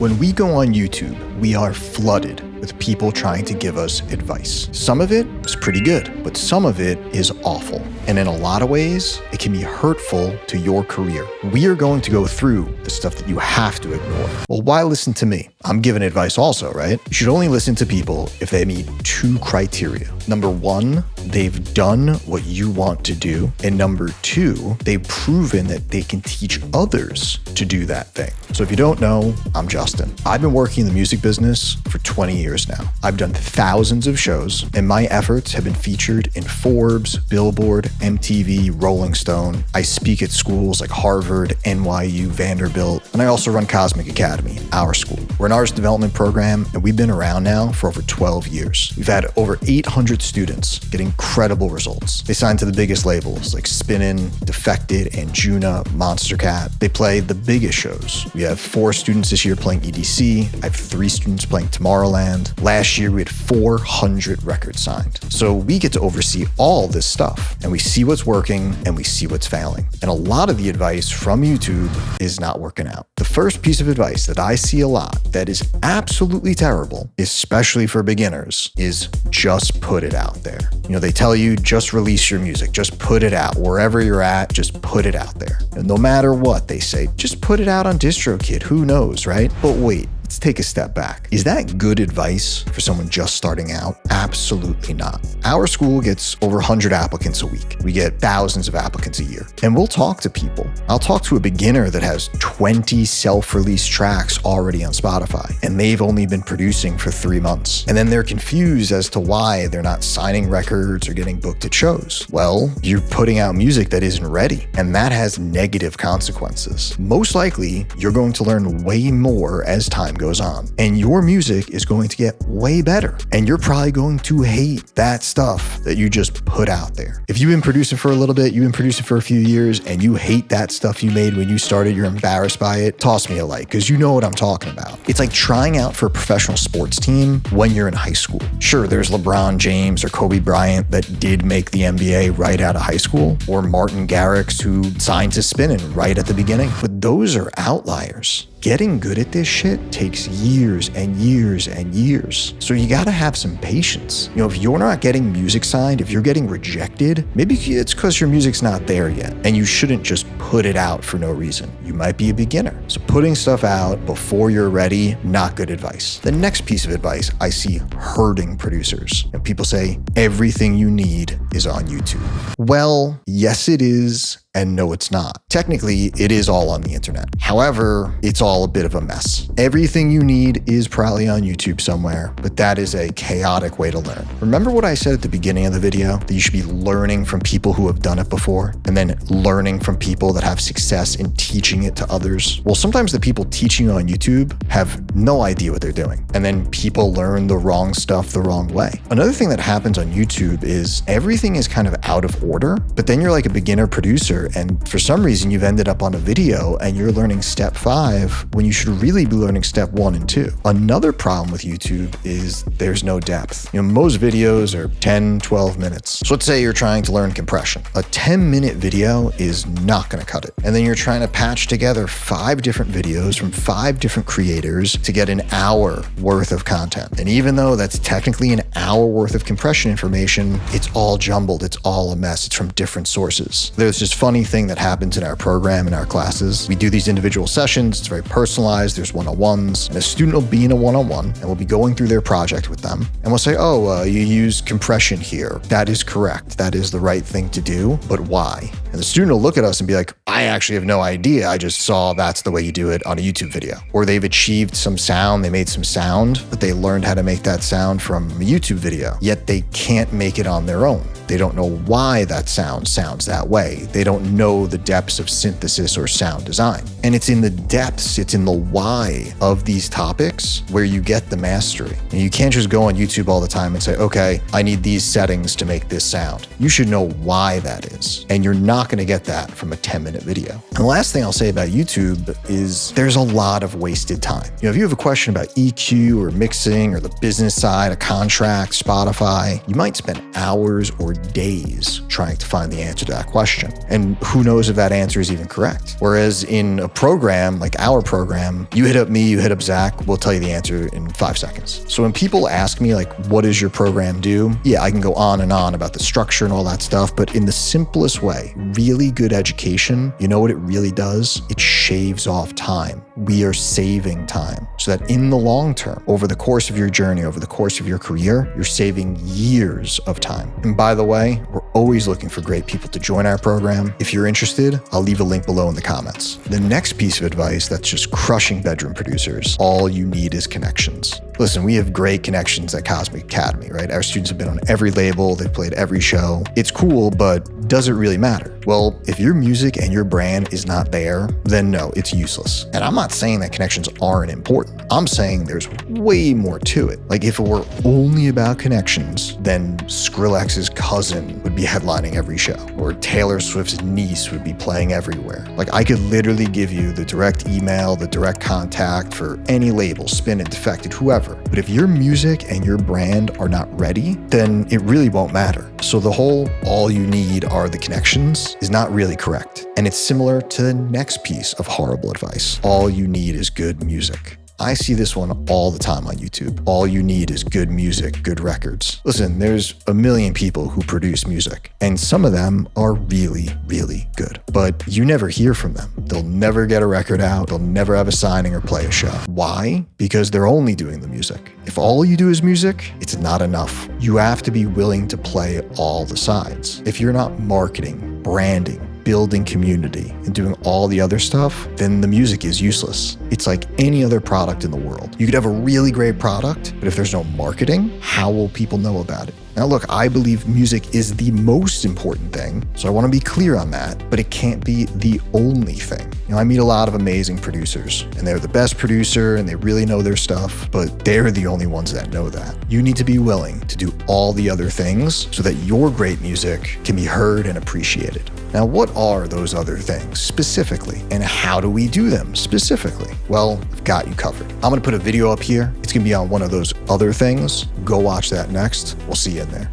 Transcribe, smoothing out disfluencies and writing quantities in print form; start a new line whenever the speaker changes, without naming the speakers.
When we go on YouTube, we are flooded with people trying to give us advice. Some of it is pretty good, but some of it is awful. And in a lot of ways, it can be hurtful to your career. We are going to go through the stuff that you have to ignore. Well, why listen to me? I'm giving advice also, right? You should only listen to people if they meet two criteria. Number one, they've done what you want to do. And number two, they've proven that they can teach others to do that thing. So if you don't know, I'm Justin. I've been working in the music business for 20 years now. I've done thousands of shows, and my efforts have been featured in Forbes, Billboard, MTV, Rolling Stone. I speak at schools like Harvard, NYU, Vanderbilt, and I also run Cosmic Academy, our school. We're an artist development program, and we've been around now for over 12 years. We've had over 800 students get incredible results. They sign to the biggest labels like Spinnin, Defected, Anjuna, Monstercat. They play the biggest shows. We have 4 students this year playing EDC. I have 3 students playing Tomorrowland. Last year, we had 400 records signed. So we get to oversee all this stuff, and we see what's working and we see what's failing. And a lot of the advice from YouTube is not working out. The first piece of advice that I see a lot that is absolutely terrible, especially for beginners, is just put it out there. You know, they tell you just release your music, just put it out. Wherever you're at, just put it out there. And no matter what they say, just put it out on DistroKid. Who knows, right? But wait. Let's take a step back. Is that good advice for someone just starting out? Absolutely not. Our school gets over 100 applicants a week. We get thousands of applicants a year. And we'll talk to people. I'll talk to a beginner that has 20 self-released tracks already on Spotify, and they've only been producing for 3 months. And then they're confused as to why they're not signing records or getting booked at shows. Well, you're putting out music that isn't ready, and that has negative consequences. Most likely, you're going to learn way more as time goes on, and your music is going to get way better, and you're probably going to hate that stuff that you just put out there. If you've been producing for a little bit, you've been producing for a few years, and you hate that stuff you made when you started, you're embarrassed by it, toss me a like, because you know what I'm talking about. It's like trying out for a professional sports team when you're in high school. Sure, there's LeBron James or Kobe Bryant that did make the NBA right out of high school, or Martin Garrix who signed to Spinnin right at the beginning, but those are outliers. Getting good at this shit takes years and years and years. So you gotta have some patience. You know, if you're not getting music signed, if you're getting rejected, maybe it's because your music's not there yet, and you shouldn't just put it out for no reason. You might be a beginner. So putting stuff out before you're ready, not good advice. The next piece of advice I see hurting producers. And people say, everything you need is on YouTube. Well, yes it is. And no, it's not. Technically, it is all on the internet. However, it's all a bit of a mess. Everything you need is probably on YouTube somewhere, but that is a chaotic way to learn. Remember what I said at the beginning of the video? That you should be learning from people who have done it before, and then learning from people that have success in teaching it to others. Well, sometimes the people teaching you on YouTube have no idea what they're doing, and then people learn the wrong stuff the wrong way. Another thing that happens on YouTube is everything is kind of out of order, but then you're like a beginner producer, and for some reason you've ended up on a video and you're learning step 5 when you should really be learning step 1 and 2. Another problem with YouTube is there's no depth. You know, most videos are 10, 12 minutes. So let's say you're trying to learn compression. A 10-minute video is not going to cut it. And then you're trying to patch together 5 different videos from 5 different creators to get an hour worth of content. And even though that's technically an hour worth of compression information, it's all jumbled. It's all a mess. It's from different sources. There's just funny thing that happens in our program, in our classes. We do these individual sessions. It's very personalized. There's one-on-ones. And a student will be in a one-on-one, and we'll be going through their project with them. And we'll say, you use compression here. That is correct. That is the right thing to do. But why? And the student will look at us and be like, I actually have no idea. I just saw that's the way you do it on a YouTube video. Or they've achieved some sound. They made some sound, but they learned how to make that sound from a YouTube video. Yet they can't make it on their own. They don't know why that sound sounds that way. They don't know the depths of synthesis or sound design. And it's in the depths, it's in the why of these topics where you get the mastery. And you can't just go on YouTube all the time and say, okay, I need these settings to make this sound. You should know why that is. And you're not not going to get that from a 10-minute video. And the last thing I'll say about YouTube is there's a lot of wasted time. If you have a question about EQ or mixing or the business side, a contract, Spotify, you might spend hours or days trying to find the answer to that question. And who knows if that answer is even correct. Whereas in a program like our program, you hit up me, you hit up Zach, we'll tell you the answer in 5 seconds. So when people ask me like, what does your program do? Yeah, I can go on and on about the structure and all that stuff, but in the simplest way, really good education, you know what it really does? It shaves off time. We are saving time so that in the long term, over the course of your journey, over the course of your career, you're saving years of time. And by the way, we're always looking for great people to join our program. If you're interested, I'll leave a link below in the comments. The next piece of advice that's just crushing bedroom producers, all you need is connections. Listen, we have great connections at Cosmic Academy, right? Our students have been on every label, they've played every show. It's cool, but does it really matter? Well, if your music and your brand is not there, then no, it's useless. And I'm not saying that connections aren't important. I'm saying there's way more to it. Like if it were only about connections, then Skrillex's cousin would be headlining every show, or Taylor Swift's niece would be playing everywhere. Like I could literally give you the direct email, the direct contact for any label, Spinnin, Defected, whoever. But if your music and your brand are not ready, then it really won't matter. So the whole all you need are the connections is not really correct. And it's similar to the next piece of horrible advice. All you need is good music. I see this one all the time on YouTube. All you need is good music, good records. Listen, there's a million people who produce music, and some of them are really, really good, but you never hear from them. They'll never get a record out. They'll never have a signing or play a show. Why? Because they're only doing the music. If all you do is music, it's not enough. You have to be willing to play all the sides. If you're not marketing, branding, building community, and doing all the other stuff, then the music is useless. It's like any other product in the world. You could have a really great product, but if there's no marketing, how will people know about it? Now look, I believe music is the most important thing, so I want to be clear on that, but it can't be the only thing. I meet a lot of amazing producers, and they're the best producer, and they really know their stuff, but they're the only ones that know that. You need to be willing to do all the other things so that your great music can be heard and appreciated. Now, what are those other things specifically, and how do we do them specifically? Well, I've got you covered. I'm going to put a video up here. It's going to be on one of those other things. Go watch that next. We'll see you in there.